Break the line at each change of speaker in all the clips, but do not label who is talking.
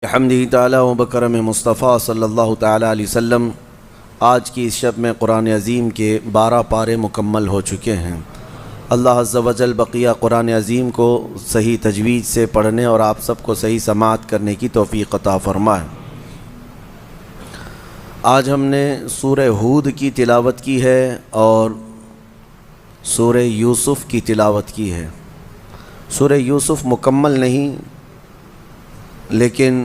حمدہ تعالی و بکرم مصطفیٰ صلی اللہ تعالی علیہ وسلم۔ آج کی اس شب میں قرآن عظیم کے 12 پارے مکمل ہو چکے ہیں۔ اللہ عز و جل بقیہ قرآن عظیم کو صحیح تجوید سے پڑھنے اور آپ سب کو صحیح سماعت کرنے کی توفیق عطا فرمائے۔ آج ہم نے سورہ ہود کی تلاوت کی ہے اور سورہ یوسف کی تلاوت کی ہے۔ سورہ یوسف مکمل نہیں لیکن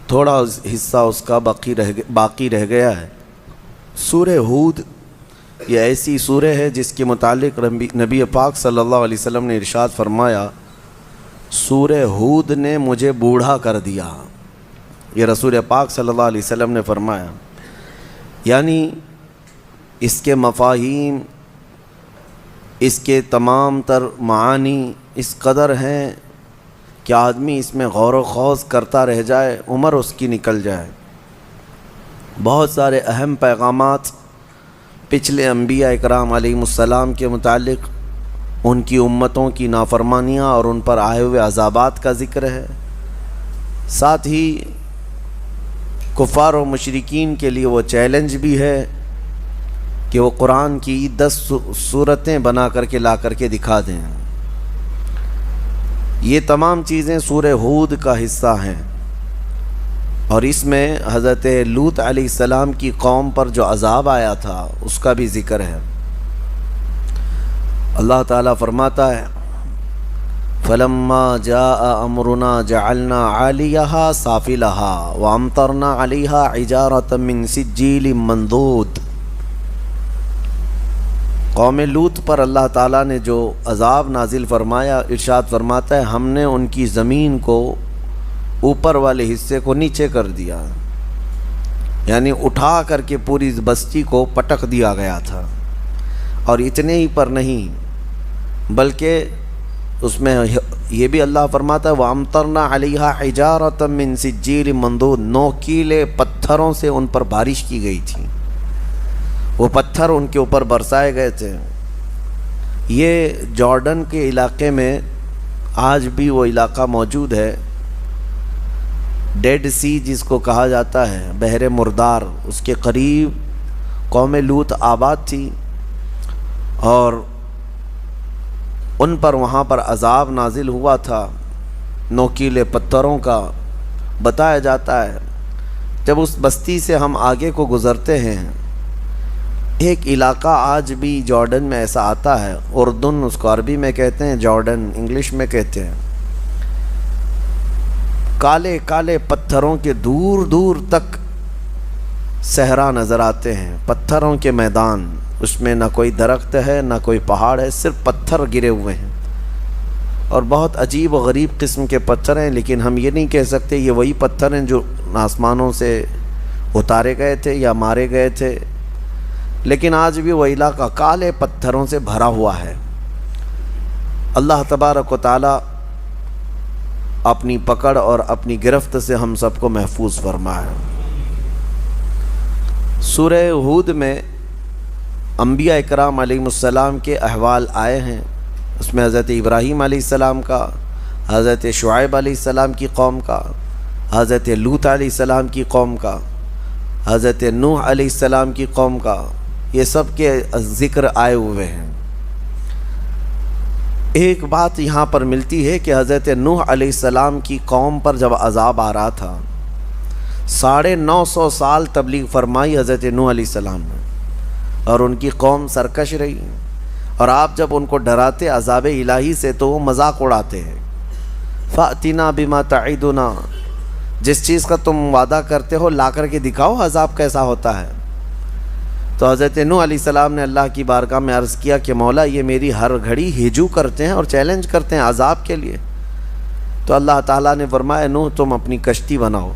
تھوڑا حصہ اس کا باقی رہ گیا ہے۔ سورہ ہود یہ ایسی سورہ ہے جس کے متعلق نبی پاک صلی اللہ علیہ وسلم نے ارشاد فرمایا، سورہ ہود نے مجھے بوڑھا کر دیا۔ یہ رسول پاک صلی اللہ علیہ وسلم نے فرمایا، یعنی اس کے مفاہیم، اس کے تمام تر معانی اس قدر ہیں کہ آدمی اس میں غور و خوض کرتا رہ جائے، عمر اس کی نکل جائے۔ بہت سارے اہم پیغامات پچھلے انبیاء اکرام علیہم السلام کے متعلق، ان کی امتوں کی نافرمانیاں اور ان پر آئے ہوئے عذابات کا ذکر ہے۔ ساتھ ہی کفار و مشرکین کے لیے وہ چیلنج بھی ہے کہ وہ قرآن کی 10 صورتیں بنا کر کے لا کر کے دکھا دیں۔ یہ تمام چیزیں سورہ ہود کا حصہ ہیں، اور اس میں حضرت لوط علیہ السلام کی قوم پر جو عذاب آیا تھا اس کا بھی ذکر ہے۔ اللہ تعالیٰ فرماتا ہے، فَلَمَّا جَاءَ أَمْرُنَا جَعَلْنَا عَالِيَهَا سَافِلَهَا وَأَمْطَرْنَا عَلَيْهَا حِجَارَةً مِّن سِجِّيلٍ مَّنضُودٍ۔ قوم لوط پر اللہ تعالیٰ نے جو عذاب نازل فرمایا، ارشاد فرماتا ہے ہم نے ان کی زمین کو، اوپر والے حصے کو نیچے کر دیا، یعنی اٹھا کر کے پوری بستی کو پٹک دیا گیا تھا۔ اور اتنے ہی پر نہیں بلکہ اس میں یہ بھی اللہ فرماتا ہے وَأَمْطَرْنَا عَلَيْهَا حِجَارَةً مِّن سِجِّيلٍ مَّنضُودٍ، نوکیلے پتھروں سے ان پر بارش کی گئی تھی، وہ پتھر ان کے اوپر برسائے گئے تھے۔ یہ جارڈن کے علاقے میں آج بھی وہ علاقہ موجود ہے، ڈیڈ سی جس کو کہا جاتا ہے، بحر مردار، اس کے قریب قوم لوط آباد تھی، اور ان پر وہاں پر عذاب نازل ہوا تھا نوکیلے پتھروں کا۔ بتایا جاتا ہے جب اس بستی سے ہم آگے کو گزرتے ہیں، ایک علاقہ آج بھی جارڈن میں ایسا آتا ہے، اردن اس کو عربی میں کہتے ہیں، جارڈن انگلش میں کہتے ہیں، کالے کالے پتھروں کے دور دور تک صحرا نظر آتے ہیں، پتھروں کے میدان، اس میں نہ کوئی درخت ہے نہ کوئی پہاڑ ہے، صرف پتھر گرے ہوئے ہیں، اور بہت عجیب و غریب قسم کے پتھر ہیں۔ لیکن ہم یہ نہیں کہہ سکتے یہ وہی پتھر ہیں جو آسمانوں سے اتارے گئے تھے یا مارے گئے تھے، لیکن آج بھی وہ علاقہ کالے پتھروں سے بھرا ہوا ہے۔ اللہ تبارک و تعالی اپنی پکڑ اور اپنی گرفت سے ہم سب کو محفوظ فرمائے۔ سورہ ہود میں انبیاء اکرام علیہم السلام کے احوال آئے ہیں۔ اس میں حضرت ابراہیم علیہ السلام کا، حضرت شعیب علیہ السلام کی قوم کا، حضرت لوط علیہ السلام کی قوم کا، حضرت نوح علیہ السلام کی قوم کا، یہ سب کے ذکر آئے ہوئے ہیں۔ ایک بات یہاں پر ملتی ہے کہ حضرت نوح علیہ السلام کی قوم پر جب عذاب آ رہا تھا، 950 سال تبلیغ فرمائی حضرت نوح علیہ السلام نے، اور ان کی قوم سرکش رہی، اور آپ جب ان کو ڈراتے عذاب الہی سے تو وہ مذاق اڑاتے ہیں، فَأْتِنَا بِمَا تَعِدُنَا، جس چیز کا تم وعدہ کرتے ہو لا کر کے دکھاؤ عذاب کیسا ہوتا ہے۔ تو حضرت نوح علیہ السلام نے اللہ کی بارگاہ میں عرض کیا کہ مولا یہ میری ہر گھڑی ہجو کرتے ہیں اور چیلنج کرتے ہیں عذاب کے لیے۔ تو اللہ تعالیٰ نے فرمایا نوح تم اپنی کشتی بناؤ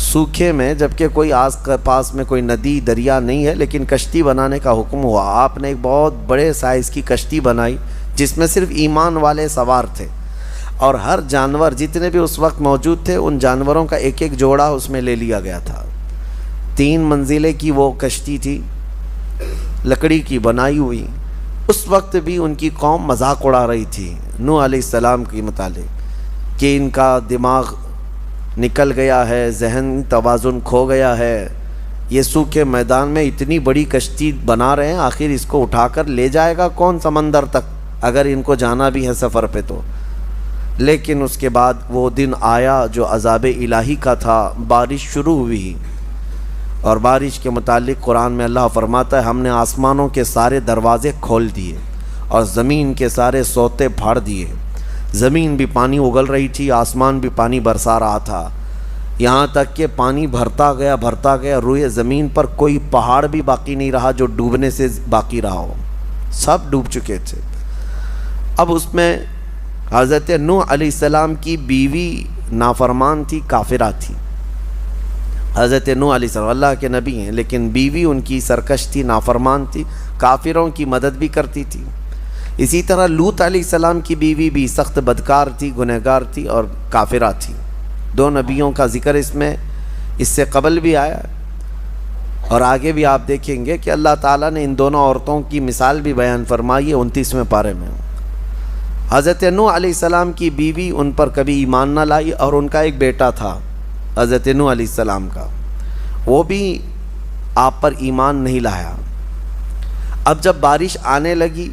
سوکھے میں، جبکہ کوئی آس پاس میں کوئی ندی دریا نہیں ہے، لیکن کشتی بنانے کا حکم ہوا۔ آپ نے ایک بہت بڑے سائز کی کشتی بنائی جس میں صرف ایمان والے سوار تھے، اور ہر جانور جتنے بھی اس وقت موجود تھے ان جانوروں کا ایک ایک جوڑا اس میں لے لیا گیا تھا۔ 3 منزلیں کی وہ کشتی تھی، لکڑی کی بنائی ہوئی۔ اس وقت بھی ان کی قوم مذاق اڑا رہی تھی نوح علیہ السلام کے متعلق کہ ان کا دماغ نکل گیا ہے، ذہن توازن کھو گیا ہے، یہ سوکھے میدان میں اتنی بڑی کشتی بنا رہے ہیں، آخر اس کو اٹھا کر لے جائے گا کون سمندر تک اگر ان کو جانا بھی ہے سفر پہ تو۔ لیکن اس کے بعد وہ دن آیا جو عذاب الہی کا تھا، بارش شروع ہوئی، اور بارش کے متعلق قرآن میں اللہ فرماتا ہے ہم نے آسمانوں کے سارے دروازے کھول دیے اور زمین کے سارے سوتے پھاڑ دیے۔ زمین بھی پانی اگل رہی تھی، آسمان بھی پانی برسا رہا تھا، یہاں تک کہ پانی بھرتا گیا، روئے زمین پر کوئی پہاڑ بھی باقی نہیں رہا جو ڈوبنے سے باقی رہا ہو، سب ڈوب چکے تھے۔ اب اس میں حضرت نوح علیہ السلام کی بیوی نافرمان تھی، کافرہ تھی۔ حضرت نوح علیہ السلام اللہ کے نبی ہیں، لیکن بیوی ان کی سرکش تھی، نافرمان تھی، کافروں کی مدد بھی کرتی تھی۔ اسی طرح لوط علیہ السلام کی بیوی بھی سخت بدکار تھی، گنہگار تھی اور کافرہ تھی۔ دو نبیوں کا ذکر اس میں اس سے قبل بھی آیا، اور آگے بھی آپ دیکھیں گے کہ اللہ تعالیٰ نے ان دونوں عورتوں کی مثال بھی بیان فرمائی ہے 29ویں پارے میں۔ حضرت نوح علیہ السلام کی بیوی ان پر کبھی ایمان نہ لائی، اور ان کا ایک بیٹا تھا حضرت نوح علیہ السلام کا، وہ بھی آپ پر ایمان نہیں لایا۔ اب جب بارش آنے لگی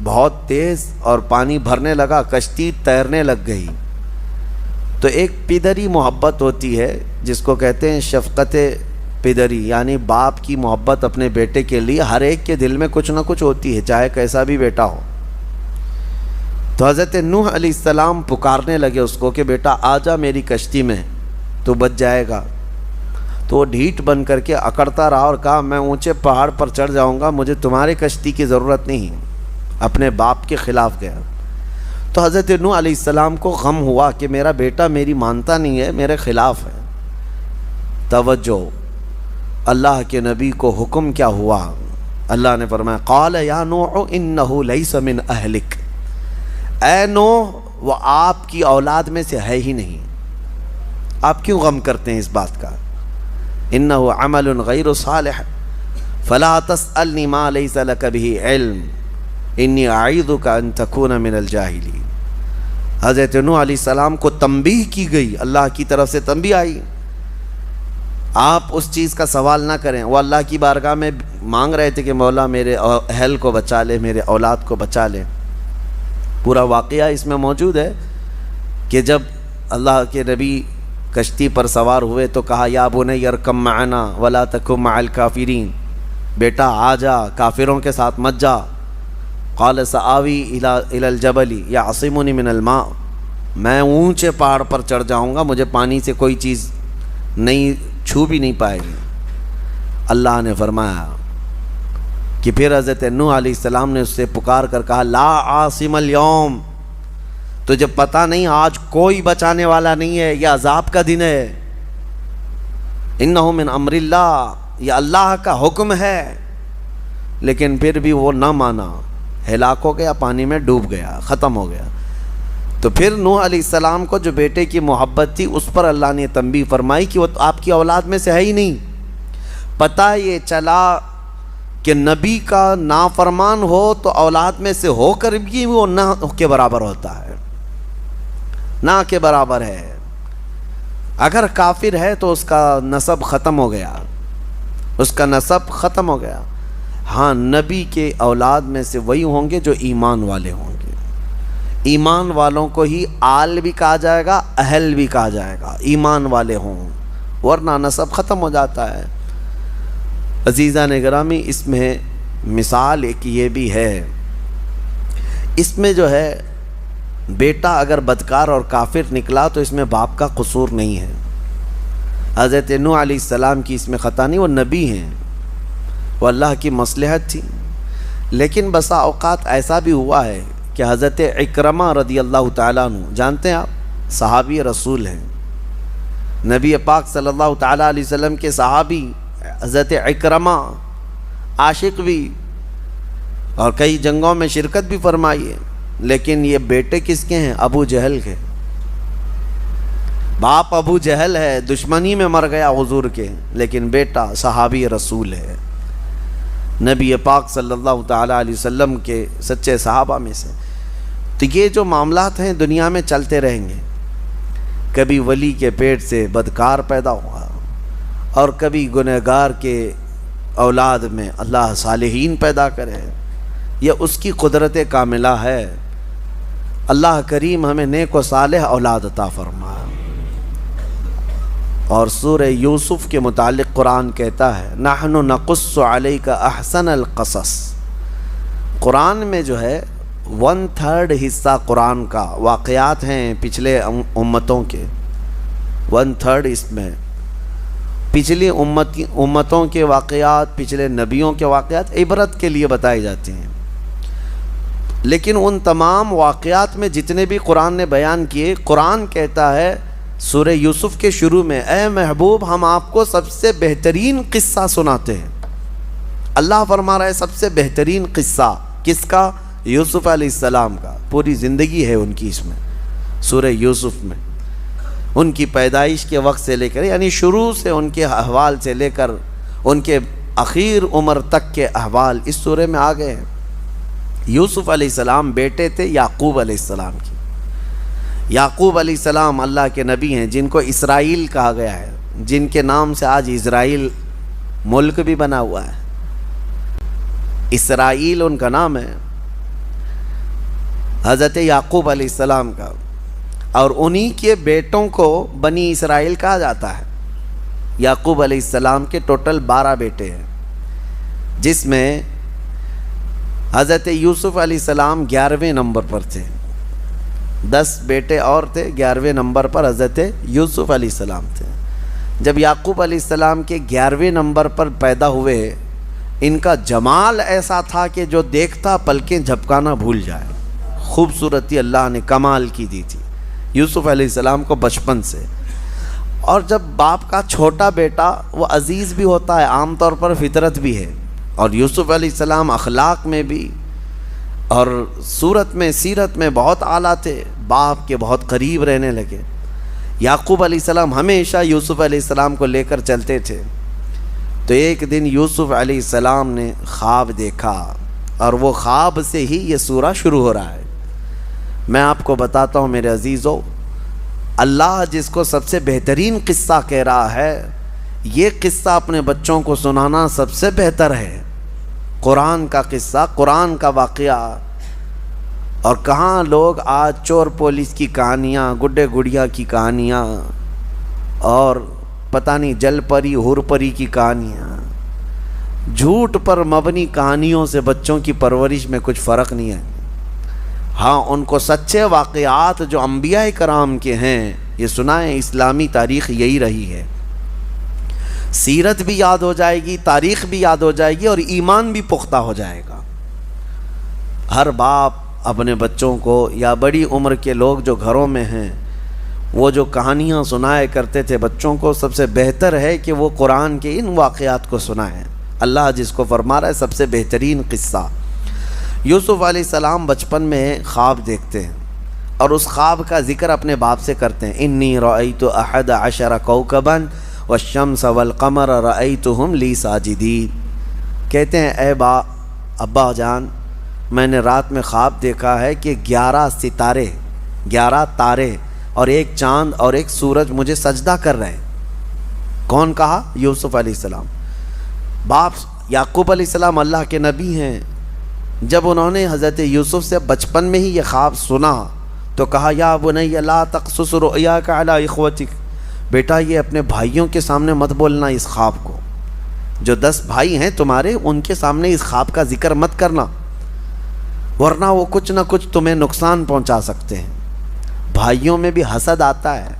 بہت تیز اور پانی بھرنے لگا، کشتی تیرنے لگ گئی، تو ایک پدری محبت ہوتی ہے جس کو کہتے ہیں شفقت پدری، یعنی باپ کی محبت اپنے بیٹے کے لیے ہر ایک کے دل میں کچھ نہ کچھ ہوتی ہے، چاہے کیسا بھی بیٹا ہو۔ تو حضرت نوح علیہ السلام پکارنے لگے اس کو کہ بیٹا آ جا میری کشتی میں، تو بچ جائے گا۔ تو وہ ڈھیٹ بن کر کے اکڑتا رہا اور کہا میں اونچے پہاڑ پر چڑھ جاؤں گا، مجھے تمہاری کشتی کی ضرورت نہیں، اپنے باپ کے خلاف گیا۔ تو حضرت نوح علیہ السلام کو غم ہوا کہ میرا بیٹا میری مانتا نہیں ہے، میرے خلاف ہے۔ توجہ، اللہ کے نبی کو حکم کیا ہوا؟ اللہ نے فرمایا قال یا نوح انہ لیس من اہلک، اے نوح وہ آپ کی اولاد میں سے ہے ہی نہیں، آپ کیوں غم کرتے ہیں اس بات کا؟ انہ عمل غیر صالح فلا تسألنی ما لیس لک بہ علم انی اعیذک ان تکون من الجاہلین۔ حضرت نوح علیہ السلام کو تنبیہ کی گئی، اللہ کی طرف سے تنبیہ آئی آپ اس چیز کا سوال نہ کریں۔ وہ اللہ کی بارگاہ میں مانگ رہے تھے کہ مولا میرے اہل کو بچا لے، میرے اولاد کو بچا لے۔ پورا واقعہ اس میں موجود ہے کہ جب اللہ کے نبی کشتی پر سوار ہوئے تو کہا یا بنی ارکب معنا ولا تکن مع الکافرین، بیٹا آ جا کافروں کے ساتھ مت جا۔ قال سآوی الی الجبل یعصمنی من الماء، میں اونچے پہاڑ پر چڑھ جاؤں گا، مجھے پانی سے کوئی چیز نہیں چھو بھی نہیں پائے گی۔ اللہ نے فرمایا کہ پھر حضرت نوح علیہ السلام نے اس سے پکار کر کہا لا عاصم اليوم، تجھے پتہ نہیں آج کوئی بچانے والا نہیں ہے، یہ عذاب کا دن ہے، انہ من امر اللہ، یہ اللہ کا حکم ہے۔ لیکن پھر بھی وہ نہ مانا، ہلاک ہو گیا، پانی میں ڈوب گیا، ختم ہو گیا۔ تو پھر نوح علیہ السلام کو جو بیٹے کی محبت تھی اس پر اللہ نے تنبیہ فرمائی کہ وہ آپ کی اولاد میں سے ہے ہی نہیں۔ پتہ یہ چلا کہ نبی کا نافرمان ہو تو اولاد میں سے ہو کر بھی وہ نہ کے برابر ہوتا ہے، نہ کے برابر ہے۔ اگر کافر ہے تو اس کا نسب ختم ہو گیا، اس کا نسب ختم ہو گیا۔ ہاں نبی کے اولاد میں سے وہی ہوں گے جو ایمان والے ہوں گے، ایمان والوں کو ہی آل بھی کہا جائے گا، اہل بھی کہا جائے گا، ایمان والے ہوں، ورنہ نسب ختم ہو جاتا ہے۔ عزیزان گرامی، اس میں مثال ایک یہ بھی ہے، اس میں جو ہے بیٹا اگر بدکار اور کافر نکلا تو اس میں باپ کا قصور نہیں ہے۔ حضرت نوح علیہ السلام کی اس میں خطا نہیں، وہ نبی ہیں، وہ اللہ کی مصلحت تھی۔ لیکن بسا اوقات ایسا بھی ہوا ہے کہ حضرت اکرمہ رضی اللہ تعالیٰ عنہ، جانتے ہیں آپ صحابی رسول ہیں، نبی پاک صلی اللہ تعالیٰ علیہ وسلم کے صحابی حضرت اکرمہ، عاشق بھی، اور کئی جنگوں میں شرکت بھی فرمائی ہے۔ لیکن یہ بیٹے کس کے ہیں؟ ابو جہل کے۔ باپ ابو جہل ہے، دشمنی میں مر گیا حضور کے، لیکن بیٹا صحابی رسول ہے، نبی پاک صلی اللہ تعالیٰ علیہ وسلم کے سچے صحابہ میں سے۔ تو یہ جو معاملات ہیں دنیا میں چلتے رہیں گے، کبھی ولی کے پیٹ سے بدکار پیدا ہوا اور کبھی گنہگار کے اولاد میں اللہ صالحین پیدا کرے، یہ اس کی قدرت کاملہ ہے۔ اللہ کریم ہمیں نیک و صالح اولاد عطا فرما۔ اور سورہ یوسف کے متعلق قرآن کہتا ہے نحن نقص علیک احسن القصص۔ قرآن میں جو ہے 1/3 حصہ قرآن کا واقعات ہیں پچھلے امتوں کے، 1/3 اس میں پچھلی امتوں کے واقعات، پچھلے نبیوں کے واقعات عبرت کے لیے بتائے جاتے ہیں۔ لیکن ان تمام واقعات میں جتنے بھی قرآن نے بیان کیے، قرآن کہتا ہے سورہ یوسف کے شروع میں اے محبوب ہم آپ کو سب سے بہترین قصہ سناتے ہیں۔ اللہ فرما رہا ہے سب سے بہترین قصہ کس کا؟ یوسف علیہ السلام کا۔ پوری زندگی ہے ان کی اس میں، سورہ یوسف میں، ان کی پیدائش کے وقت سے لے کر، یعنی شروع سے ان کے احوال سے لے کر ان کے اخیر عمر تک کے احوال اس سورہ میں آ گئے ہیں۔ یوسف علیہ السلام بیٹے تھے یعقوب علیہ السلام کی۔ یعقوب علیہ السلام اللہ کے نبی ہیں جن کو اسرائیل کہا گیا ہے، جن کے نام سے آج اسرائیل ملک بھی بنا ہوا ہے۔ اسرائیل ان کا نام ہے، حضرت یعقوب علیہ السلام کا، اور انہی کے بیٹوں کو بنی اسرائیل کہا جاتا ہے۔ یعقوب علیہ السلام کے ٹوٹل 12 بیٹے ہیں، جس میں حضرت یوسف علیہ السلام 11ویں نمبر پر تھے۔ 10 بیٹے اور تھے، 11ویں نمبر پر حضرت یوسف علیہ السلام تھے۔ جب یعقوب علیہ السلام کے 11ویں نمبر پر پیدا ہوئے، ان کا جمال ایسا تھا کہ جو دیکھتا پلکیں جھپکانا بھول جائے۔ خوبصورتی اللہ نے کمال کی دی تھی یوسف علیہ السلام کو بچپن سے۔ اور جب باپ کا چھوٹا بیٹا وہ عزیز بھی ہوتا ہے، عام طور پر فطرت بھی ہے، اور یوسف علیہ السلام اخلاق میں بھی اور صورت میں سیرت میں بہت اعلیٰ تھے، باپ کے بہت قریب رہنے لگے۔ یعقوب علیہ السلام ہمیشہ یوسف علیہ السلام کو لے کر چلتے تھے۔ تو ایک دن یوسف علیہ السلام نے خواب دیکھا، اور وہ خواب سے ہی یہ سورہ شروع ہو رہا ہے۔ میں آپ کو بتاتا ہوں میرے عزیزو، اللہ جس کو سب سے بہترین قصہ کہہ رہا ہے، یہ قصہ اپنے بچوں کو سنانا سب سے بہتر ہے۔ قرآن کا قصہ، قرآن کا واقعہ۔ اور کہاں لوگ آج چور پولیس کی کہانیاں، گڈے گڑیا کی کہانیاں، اور پتہ نہیں جل پری ہور پری کی کہانیاں، جھوٹ پر مبنی کہانیوں سے بچوں کی پرورش میں کچھ فرق نہیں ہے۔ ہاں ان کو سچے واقعات جو انبیاء کرام کے ہیں یہ سنائیں۔ اسلامی تاریخ یہی رہی ہے، سیرت بھی یاد ہو جائے گی، تاریخ بھی یاد ہو جائے گی، اور ایمان بھی پختہ ہو جائے گا۔ ہر باپ اپنے بچوں کو یا بڑی عمر کے لوگ جو گھروں میں ہیں، وہ جو کہانیاں سنائے کرتے تھے بچوں کو، سب سے بہتر ہے کہ وہ قرآن کے ان واقعات کو سنائیں۔ اللہ جس کو فرما رہا ہے سب سے بہترین قصہ۔ یوسف علیہ السلام بچپن میں خواب دیکھتے ہیں، اور اس خواب کا ذکر اپنے باپ سے کرتے ہیں۔ انی رأیت 11 کوکبا والشمس والقمر رأیتہم لی ساجدین۔ کہتے ہیں اے ابا جان، میں نے رات میں خواب دیکھا ہے کہ 11 ستارے، 11 تارے اور ایک چاند اور ایک سورج مجھے سجدہ کر رہے ہیں۔ کون کہا؟ یوسف علیہ السلام۔ باپ یعقوب علیہ السلام اللہ کے نبی ہیں، جب انہوں نے حضرت یوسف سے بچپن میں ہی یہ خواب سنا تو کہا یا بنی لا تقصص رؤیاک علی اخوتک، بیٹا یہ اپنے بھائیوں کے سامنے مت بولنا اس خواب کو، جو 10 بھائی ہیں تمہارے ان کے سامنے اس خواب کا ذکر مت کرنا، ورنہ وہ کچھ نہ کچھ تمہیں نقصان پہنچا سکتے ہیں۔ بھائیوں میں بھی حسد آتا ہے،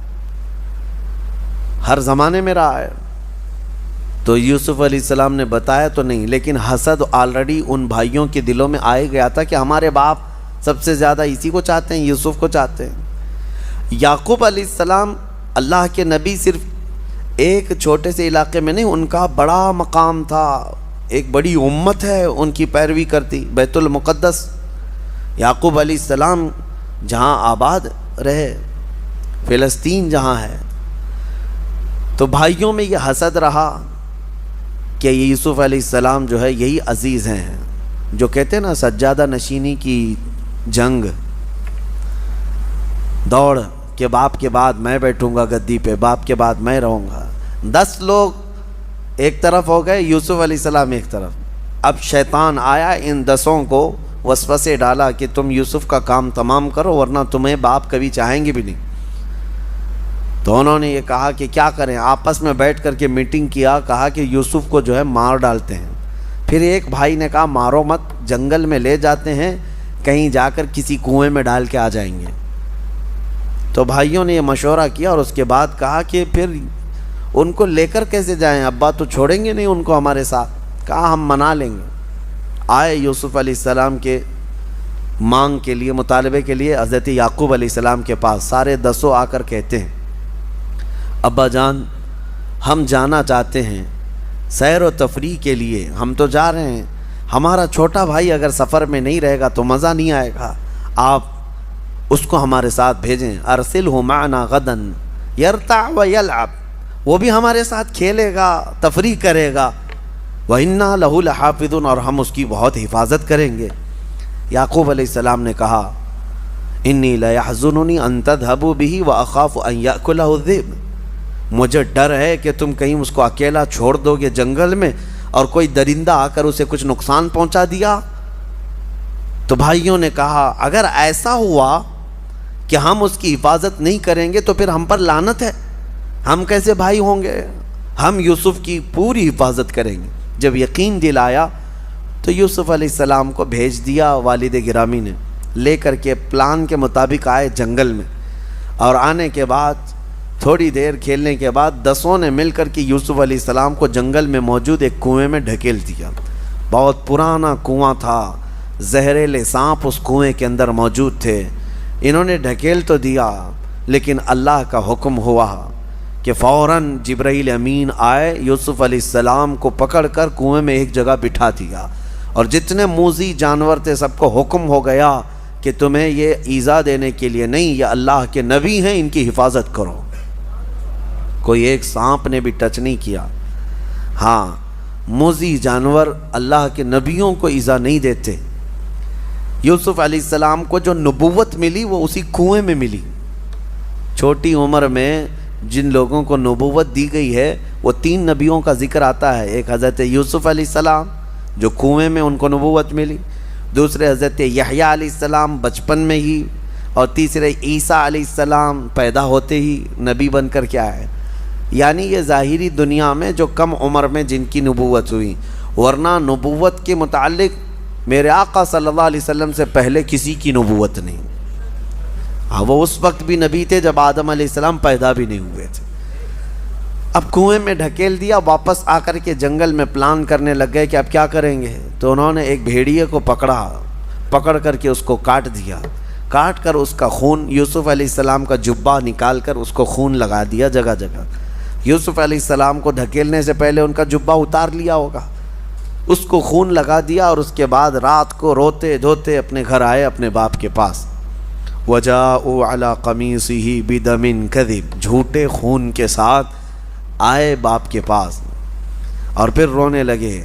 ہر زمانے میں رہا ہے۔ تو یوسف علیہ السلام نے بتایا تو نہیں، لیکن حسد آلریڈی ان بھائیوں کے دلوں میں آئے گیا تھا کہ ہمارے باپ سب سے زیادہ اسی کو چاہتے ہیں، یوسف کو چاہتے ہیں۔ یعقوب علیہ السلام اللہ کے نبی صرف ایک چھوٹے سے علاقے میں نہیں، ان کا بڑا مقام تھا، ایک بڑی امت ہے ان کی پیروی کرتی۔ بیت المقدس یعقوب علیہ السلام جہاں آباد رہے، فلسطین جہاں ہے، تو بھائیوں میں یہ حسد رہا کہ یوسف علیہ السلام جو ہے یہی عزیز ہیں، جو کہتے ہیں نا سجادہ نشینی کی جنگ، دوڑ کہ باپ کے بعد میں بیٹھوں گا گدی پہ، باپ کے بعد میں رہوں گا۔ 10 لوگ ایک طرف ہو گئے، یوسف علیہ السلام ایک طرف۔ اب شیطان آیا، ان 10 کو وسوسے ڈالا کہ تم یوسف کا کام تمام کرو ورنہ تمہیں باپ کبھی چاہیں گے بھی نہیں۔ تو انہوں نے یہ کہا کہ کیا کریں، آپس میں بیٹھ کر کے میٹنگ کیا، کہا کہ یوسف کو جو ہے مار ڈالتے ہیں۔ پھر ایک بھائی نے کہا مارو مت، جنگل میں لے جاتے ہیں، کہیں جا کر کسی کنویں میں ڈال کے آ جائیں گے۔ تو بھائیوں نے یہ مشورہ کیا اور اس کے بعد کہا کہ پھر ان کو لے کر کیسے جائیں، ابا تو چھوڑیں گے نہیں ان کو ہمارے ساتھ۔ کہا ہم منا لیں گے۔ آئے یوسف علیہ السلام کے مانگ کے لیے، مطالبے کے لیے حضرت یعقوب علیہ السلام کے پاس۔ سارے 10 آ کر کہتے ہیں ابا جان ہم جانا چاہتے ہیں سیر و تفریح کے لیے، ہم تو جا رہے ہیں، ہمارا چھوٹا بھائی اگر سفر میں نہیں رہے گا تو مزہ نہیں آئے گا، آپ اس کو ہمارے ساتھ بھیجیں۔ ارسلہ معنا غدا یرتع و یلعب، وہ بھی ہمارے ساتھ کھیلے گا، تفریح کرے گا۔ وَإِنَّا لَهُ لَحَافِظُونَ، اور ہم اس کی بہت حفاظت کریں گے۔ یعقوب علیہ السلام نے کہا اِنِّی لَيَحْزُنُنِي أَن تَذْهَبُوا بِهِ وَأَخَافُ أَن يَأْكُلَهُ الذِّئْبُ، مجھے ڈر ہے کہ تم کہیں اس کو اکیلا چھوڑ دو گے جنگل میں اور کوئی درندہ آ کر اسے کچھ نقصان پہنچا دیا۔ تو بھائیوں نے کہا اگر ایسا ہوا کہ ہم اس کی حفاظت نہیں کریں گے تو پھر ہم پر لعنت ہے، ہم کیسے بھائی ہوں گے، ہم یوسف کی پوری حفاظت کریں گے۔ جب یقین دلایا تو یوسف علیہ السلام کو بھیج دیا والد گرامی نے، لے کر کے پلان کے مطابق آئے جنگل میں، اور آنے کے بعد تھوڑی دیر کھیلنے کے بعد 10 نے مل کر کے یوسف علیہ السلام کو جنگل میں موجود ایک کنویں میں ڈھکیل دیا۔ بہت پرانا کنواں تھا، زہریلے سانپ اس کنویں کے اندر موجود تھے۔ انہوں نے ڈھکیل تو دیا لیکن اللہ کا حکم ہوا کہ فوراً جبرائیل امین آئے، یوسف علیہ السلام کو پکڑ کر کنویں میں ایک جگہ بٹھا دیا، اور جتنے موذی جانور تھے سب کو حکم ہو گیا کہ تمہیں یہ ایذا دینے کے لیے نہیں، یہ اللہ کے نبی ہیں، ان کی حفاظت کرو۔ کوئی ایک سانپ نے بھی ٹچ نہیں کیا۔ ہاں، موذی جانور اللہ کے نبیوں کو ایذا نہیں دیتے۔ یوسف علیہ السلام کو جو نبوت ملی وہ اسی کنویں میں ملی۔ چھوٹی عمر میں جن لوگوں کو نبوت دی گئی ہے وہ 3 نبیوں کا ذکر آتا ہے۔ ایک حضرت یوسف علیہ السلام جو کنویں میں ان کو نبوت ملی، دوسرے حضرت یحییٰ علیہ السلام بچپن میں ہی، اور تیسرے عیسیٰ علیہ السلام پیدا ہوتے ہی نبی بن کر کے آئے۔ یعنی یہ ظاہری دنیا میں جو کم عمر میں جن کی نبوت ہوئی، ورنہ نبوت کے متعلق میرے آقا صلی اللہ علیہ وسلم سے پہلے کسی کی نبوت نہیں۔ ہاں، وہ اس وقت بھی نبی تھے جب آدم علیہ السلام پیدا بھی نہیں ہوئے تھے۔ اب کنویں میں ڈھکیل دیا، واپس آ کر کے جنگل میں پلان کرنے لگ گئے کہ اب کیا کریں گے۔ تو انہوں نے ایک بھیڑیے کو پکڑ کر کے اس کو کاٹ دیا، کاٹ کر اس کا خون، یوسف علیہ السلام کا جبہ نکال کر اس کو خون لگا دیا جگہ جگہ۔ یوسف علیہ السلام کو دھکیلنے سے پہلے ان کا جبہ اتار لیا ہوگا، اس کو خون لگا دیا، اور اس کے بعد رات کو روتے دھوتے اپنے گھر آئے اپنے باپ کے پاس۔ وَجَاءُوا عَلَىٰ قَمِيصِهِ بِدَمٍ كَذِبٍ، جھوٹے خون کے ساتھ آئے باپ کے پاس اور پھر رونے لگے۔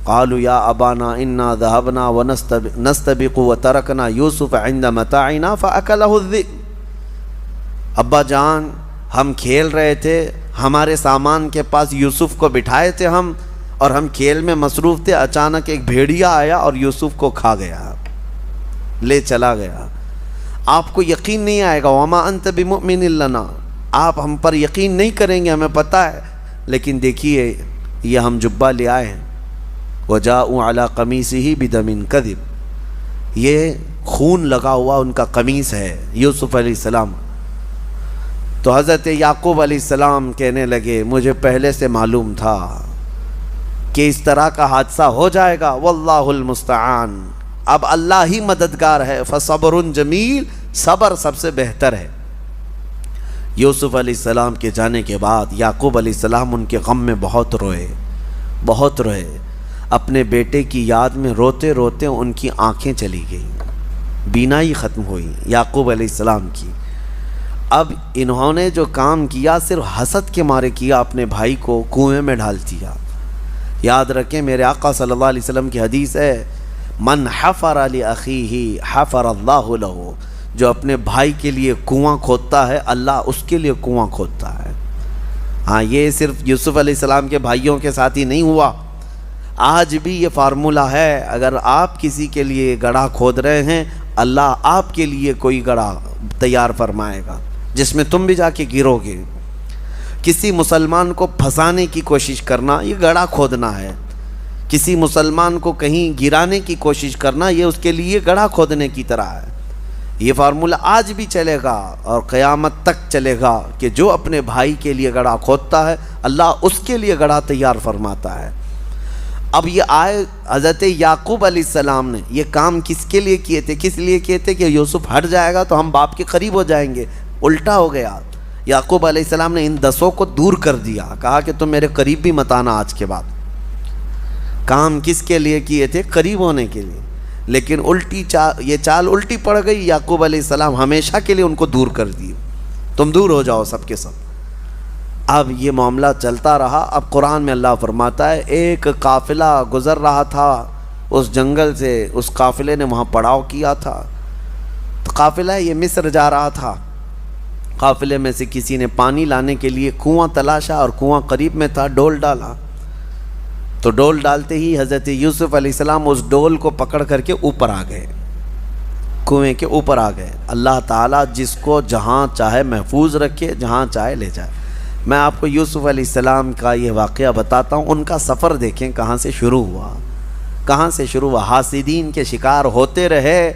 قالوا یا ابانا انا ذهبنا ونستبق وتركنا يوسف عند متاعنا فاكله الذئب، ابا جان ہم کھیل رہے تھے، ہمارے سامان کے پاس یوسف کو بٹھائے تھے ہم، اور ہم کھیل میں مصروف تھے، اچانک ایک بھیڑیا آیا اور یوسف کو کھا گیا، لے چلا گیا۔ آپ کو یقین نہیں آئے گا، وما انت بمؤمن لنا، آپ ہم پر یقین نہیں کریں گے، ہمیں پتہ ہے، لیکن دیکھیے یہ ہم جبہ لے آئے ہیں۔ وجاءوا علی قمیصہ بدم کذب، یہ خون لگا ہوا ان کا قمیص ہے یوسف علیہ السلام۔ تو حضرت یعقوب علیہ السلام کہنے لگے مجھے پہلے سے معلوم تھا کہ اس طرح کا حادثہ ہو جائے گا، واللہ المستعان، اب اللہ ہی مددگار ہے، فصبر جمیل، صبر سب سے بہتر ہے۔ یوسف علیہ السلام کے جانے کے بعد یعقوب علیہ السلام ان کے غم میں بہت روئے، اپنے بیٹے کی یاد میں روتے روتے ان کی آنکھیں چلی گئیں، بینائی ختم ہوئی یعقوب علیہ السلام کی۔ اب انہوں نے جو کام کیا صرف حسد کے مارے کیا، اپنے بھائی کو کنویں میں ڈال دیا۔ یاد رکھیں میرے آقا صلی اللہ علیہ وسلم کی حدیث ہے، من حفر لاخیہ حفر اللہ لہ، جو اپنے بھائی کے لیے کنواں کھودتا ہے اللہ اس کے لیے کنواں کھودتا ہے۔ ہاں، یہ صرف یوسف علیہ السلام کے بھائیوں کے ساتھ ہی نہیں ہوا، آج بھی یہ فارمولہ ہے۔ اگر آپ کسی کے لیے گڑھا کھود رہے ہیں، اللہ آپ کے لیے کوئی گڑھا تیار فرمائے گا جس میں تم بھی جا کے گرو گے۔ کسی مسلمان کو پھنسانے کی کوشش کرنا یہ گڑھا کھودنا ہے، کسی مسلمان کو کہیں گرانے کی کوشش کرنا یہ اس کے لیے گڑھا کھودنے کی طرح ہے۔ یہ فارمولہ آج بھی چلے گا اور قیامت تک چلے گا کہ جو اپنے بھائی کے لیے گڑھا کھودتا ہے اللہ اس کے لیے گڑھا تیار فرماتا ہے۔ اب یہ آئے حضرت یعقوب علیہ السلام نے یہ کام کس کے لیے کیے تھے؟ کس لیے کیے تھے کہ یوسف ہٹ جائے گا تو ہم باپ کے قریب ہو جائیں گے۔ الٹا ہو گیا، یعقوب علیہ السلام نے ان 10 کو دور کر دیا، کہا کہ تم میرے قریب بھی مت آنا آج کے بعد۔ کام کس کے لیے کیے تھے؟ قریب ہونے کے لیے، لیکن یہ چال الٹی پڑ گئی۔ یعقوب علیہ السلام ہمیشہ کے لیے ان کو دور کر دیے، تم دور ہو جاؤ سب کے سب۔ اب یہ معاملہ چلتا رہا۔ اب قرآن میں اللہ فرماتا ہے ایک قافلہ گزر رہا تھا اس جنگل سے، اس قافلے نے وہاں پڑاؤ کیا تھا۔ تو قافلہ یہ مصر جا رہا تھا، قافلے میں سے کسی نے پانی لانے کے لیے کنواں تلاشا اور کنواں قریب میں تھا، ڈول ڈالا تو ڈول ڈالتے ہی حضرت یوسف علیہ السلام اس ڈول کو پکڑ کر کے اوپر آ گئے، کنویں کے اوپر آ گئے۔ اللہ تعالیٰ جس کو جہاں چاہے محفوظ رکھے، جہاں چاہے لے جائے۔ میں آپ کو یوسف علیہ السلام کا یہ واقعہ بتاتا ہوں، ان کا سفر دیکھیں کہاں سے شروع ہوا، کہاں سے شروع ہوا۔ حاسدین کے شکار ہوتے رہے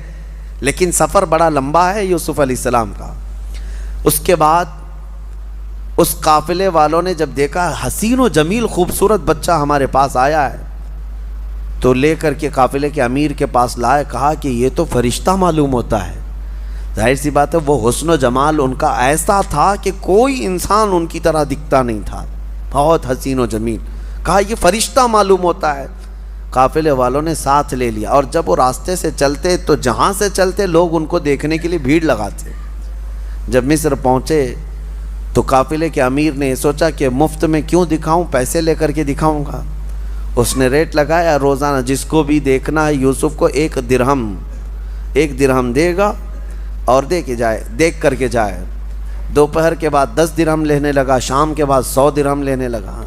لیکن سفر بڑا لمبا ہے یوسف علیہ السلام کا۔ اس کے بعد اس قافلے والوں نے جب دیکھا حسین و جمیل خوبصورت بچہ ہمارے پاس آیا ہے تو لے کر کے قافلے کے امیر کے پاس لائے، کہا کہ یہ تو فرشتہ معلوم ہوتا ہے۔ ظاہر سی بات ہے وہ حسن و جمال ان کا ایسا تھا کہ کوئی انسان ان کی طرح دکھتا نہیں تھا، بہت حسین و جمیل۔ کہا یہ فرشتہ معلوم ہوتا ہے۔ قافلے والوں نے ساتھ لے لیا اور جب وہ راستے سے چلتے تو جہاں سے چلتے لوگ ان کو دیکھنے کے لیے بھیڑ لگاتے۔ جب مصر پہنچے تو قافلے کے امیر نے سوچا کہ مفت میں کیوں دکھاؤں، پیسے لے کر کے دکھاؤں گا۔ اس نے ریٹ لگایا، روزانہ جس کو بھی دیکھنا ہے یوسف کو 1 درہم دے گا اور دیکھ کر کے جائے۔ دوپہر کے بعد 10 درہم لینے لگا، شام کے بعد 100 درہم لینے لگا۔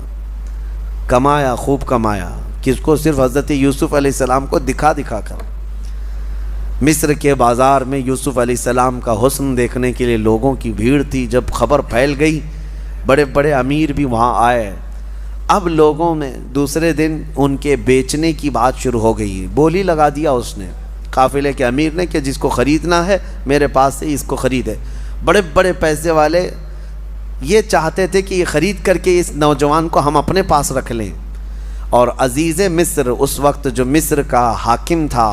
کمایا، خوب کمایا، کس کو؟ صرف حضرت یوسف علیہ السلام کو دکھا دکھا کر۔ مصر کے بازار میں یوسف علیہ السلام کا حسن دیکھنے کے لیے لوگوں کی بھیڑ تھی۔ جب خبر پھیل گئی بڑے بڑے امیر بھی وہاں آئے۔ اب لوگوں میں دوسرے دن ان کے بیچنے کی بات شروع ہو گئی، بولی لگا دیا اس نے، قافلے کے امیر نے، کہ جس کو خریدنا ہے میرے پاس سے اس کو خریدے۔ بڑے بڑے پیسے والے یہ چاہتے تھے کہ یہ خرید کر کے اس نوجوان کو ہم اپنے پاس رکھ لیں۔ اور عزیز مصر، اس وقت جو مصر کا حاکم تھا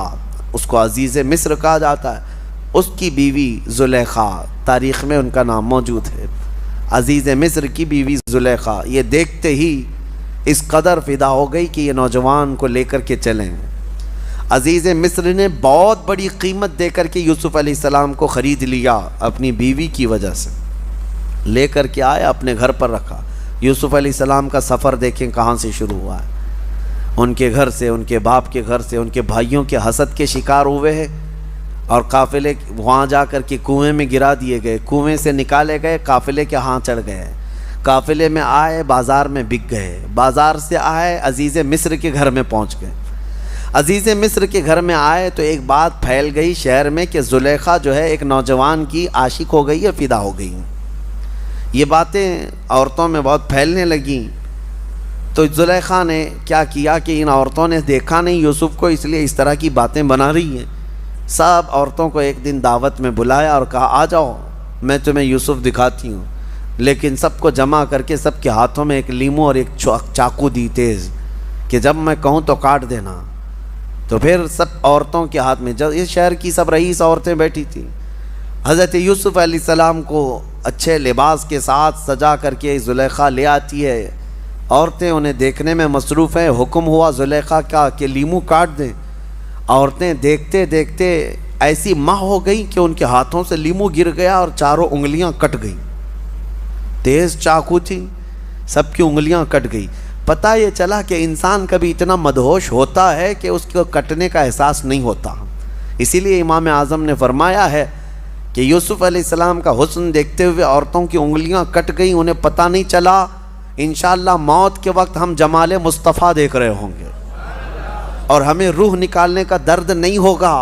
اس کو عزیز مصر کہا جاتا ہے، اس کی بیوی زلیخا، تاریخ میں ان کا نام موجود ہے، عزیز مصر کی بیوی زلیخا، یہ دیکھتے ہی اس قدر فدا ہو گئی کہ یہ نوجوان کو لے کر کے چلیں۔ عزیز مصر نے بہت بڑی قیمت دے کر کے یوسف علیہ السلام کو خرید لیا اپنی بیوی کی وجہ سے، لے کر کے آیا اپنے گھر پر رکھا۔ یوسف علیہ السلام کا سفر دیکھیں کہاں سے شروع ہوا ہے، ان کے گھر سے، ان کے باپ کے گھر سے، ان کے بھائیوں کے حسد کے شکار ہوئے ہیں اور قافلے وہاں جا کر کے کنویں میں گرا دیے گئے، کنویں سے نکالے گئے، قافلے کے ہاں چڑھ گئے، قافلے میں آئے بازار میں بک گئے، بازار سے آئے عزیز مصر کے گھر میں پہنچ گئے۔ عزیز مصر کے گھر میں آئے تو ایک بات پھیل گئی شہر میں کہ زلیخا جو ہے ایک نوجوان کی عاشق ہو گئی ہے، فدا ہو گئی۔ یہ باتیں عورتوں میں بہت پھیلنے لگیں تو زلیخا نے کیا کیا کہ ان عورتوں نے دیکھا نہیں یوسف کو، اس لیے اس طرح کی باتیں بنا رہی ہیں۔ سب عورتوں کو ایک دن دعوت میں بلایا اور کہا آ جاؤ میں تمہیں یوسف دکھاتی ہوں، لیکن سب کو جمع کر کے سب کے ہاتھوں میں ایک لیمو اور ایک چاقو دی تیز کہ جب میں کہوں تو کاٹ دینا۔ تو پھر سب عورتوں کے ہاتھ میں، جب اس شہر کی سب رئیس عورتیں بیٹھی تھیں، حضرت یوسف علیہ السلام کو اچھے لباس کے ساتھ سجا کر کے زلیخا لے آتی ہے، عورتیں انہیں دیکھنے میں مصروف ہیں۔ حکم ہوا زلیخا کا کہ لیمو کاٹ دیں، عورتیں دیکھتے دیکھتے ایسی ماہ ہو گئی کہ ان کے ہاتھوں سے لیمو گر گیا اور چاروں انگلیاں کٹ گئیں، تیز چاقو تھی، سب کی انگلیاں کٹ گئی۔ پتہ یہ چلا کہ انسان کبھی اتنا مدہوش ہوتا ہے کہ اس کو کٹنے کا احساس نہیں ہوتا۔ اسی لیے امام اعظم نے فرمایا ہے کہ یوسف علیہ السلام کا حسن دیکھتے ہوئے عورتوں کی انگلیاں کٹ گئیں، انہیں پتہ نہیں چلا. انشاءاللہ موت کے وقت ہم جمال مصطفیٰ دیکھ رہے ہوں گے اور ہمیں روح نکالنے کا درد نہیں ہوگا.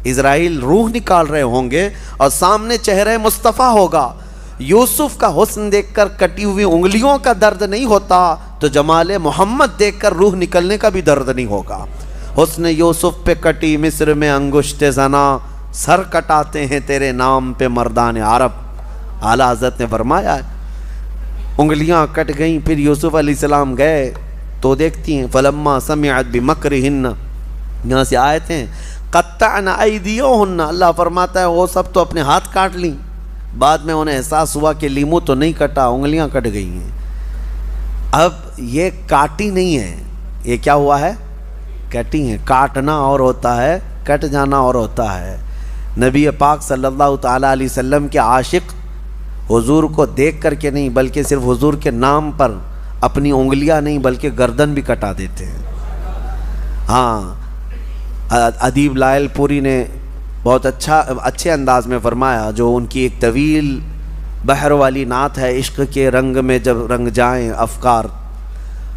اسرائیل روح نکال رہے ہوں گے اور سامنے چہرہ مصطفیٰ ہوگا. یوسف کا حسن دیکھ کر کٹی ہوئی انگلیوں کا درد نہیں ہوتا تو جمال محمد دیکھ کر روح نکلنے کا بھی درد نہیں ہوگا. حسن یوسف پہ کٹی مصر میں انگشت زنا، سر کٹاتے ہیں تیرے نام پہ مردان عرب. اعلیٰ حضرت نے فرمایا انگلیاں کٹ گئیں. پھر یوسف علیہ السلام گئے تو دیکھتی ہیں فلما سمعت بمکرہن، یہاں سے آیت ہیں قطعنا ایدیہن، اللہ فرماتا ہے وہ سب تو اپنے ہاتھ کاٹ لیں. بعد میں انہیں احساس ہوا کہ لیمو تو نہیں کٹا، انگلیاں کٹ گئی ہیں. اب یہ کاٹی نہیں ہے، یہ کیا ہوا ہے؟ کٹی ہیں. کاٹنا اور ہوتا ہے، کٹ جانا اور ہوتا ہے. نبی پاک صلی اللہ تعالیٰ علیہ وسلم کے عاشق حضور کو دیکھ کر کے نہیں بلکہ صرف حضور کے نام پر اپنی انگلیاں نہیں بلکہ گردن بھی کٹا دیتے ہیں. ہاں، ادیب لائل پوری نے بہت اچھے انداز میں فرمایا، جو ان کی ایک طویل بحر والی نعت ہے عشق کے رنگ میں جب رنگ جائیں افکار،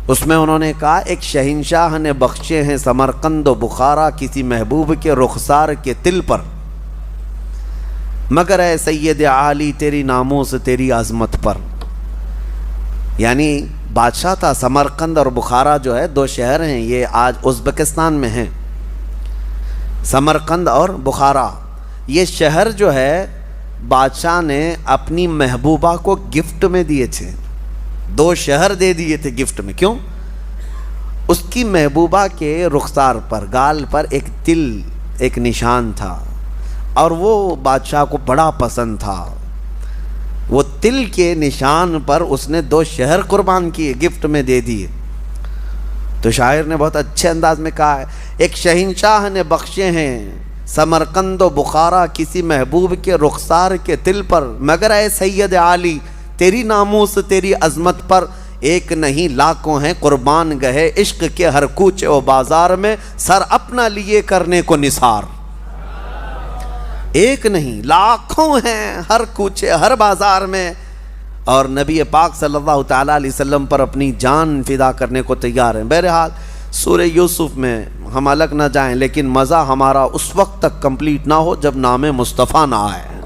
اس میں انہوں نے کہا ایک شہنشاہ نے بخشے ہیں سمرقند و بخارا کسی محبوب کے رخسار کے تل پر، مگر اے سید عالی تیری ناموس تیری عظمت پر. یعنی بادشاہ تھا. سمرقند اور بخارا جو ہے دو شہر ہیں، یہ آج ازبکستان میں ہیں. سمرقند اور بخارا یہ شہر جو ہے بادشاہ نے اپنی محبوبہ کو گفٹ میں دیے تھے. دو شہر دے دیے تھے گفٹ میں. کیوں؟ اس کی محبوبہ کے رخسار پر گال پر ایک تل ایک نشان تھا اور وہ بادشاہ کو بڑا پسند تھا. وہ تل کے نشان پر اس نے دو شہر قربان کیے، گفٹ میں دے دیے. تو شاعر نے بہت اچھے انداز میں کہا ہے ایک شہنشاہ نے بخشے ہیں سمرقند و بخارا کسی محبوب کے رخسار کے تل پر، مگر اے سید عالی تیری ناموس تیری عظمت پر ایک نہیں لاکھوں ہیں قربان گئے عشق کے ہر کوچے و بازار میں سر اپنا لیے کرنے کو نثار. ایک نہیں لاکھوں ہیں ہر کوچے ہر بازار میں، اور نبی پاک صلی اللہ تعالیٰ علیہ وسلم پر اپنی جان فدا کرنے کو تیار ہیں. بہرحال سورہ یوسف میں ہم الگ نہ جائیں، لیکن مزہ ہمارا اس وقت تک کمپلیٹ نہ ہو جب نام مصطفیٰ نہ آئے.